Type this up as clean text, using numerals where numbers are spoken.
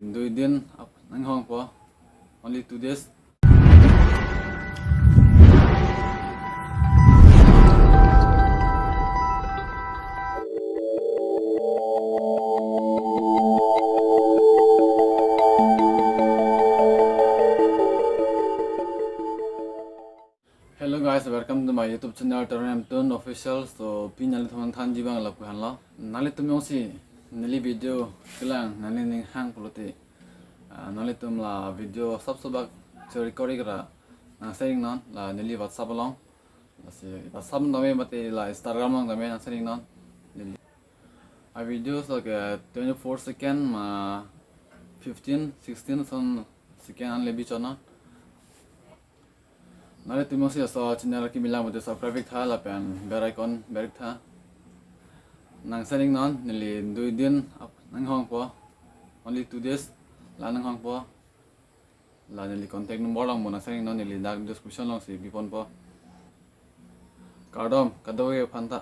Do it din nang hong po only 2 days. Hello guys, welcome to my YouTube channel Teron Hemtun official. So pinali thon than jibang lapu hanla nali tum yosi neli video kelang nali ning hang puluti nali tum la video sabak so recording ra na saying non la neli WhatsApp long la si WhatsApp name mate la Instagram long name na saying non neli a videos like 24 second 15 16 son second an lebi chona nale tumo si so channel ki bilang mate subscribe tha la pen bell icon berik tha nang saying non neli do din nang hong po only 2 days la nang hong po la neli contact number lang mo na saying non neli dark description lang si bipon po cardom kadawe phanta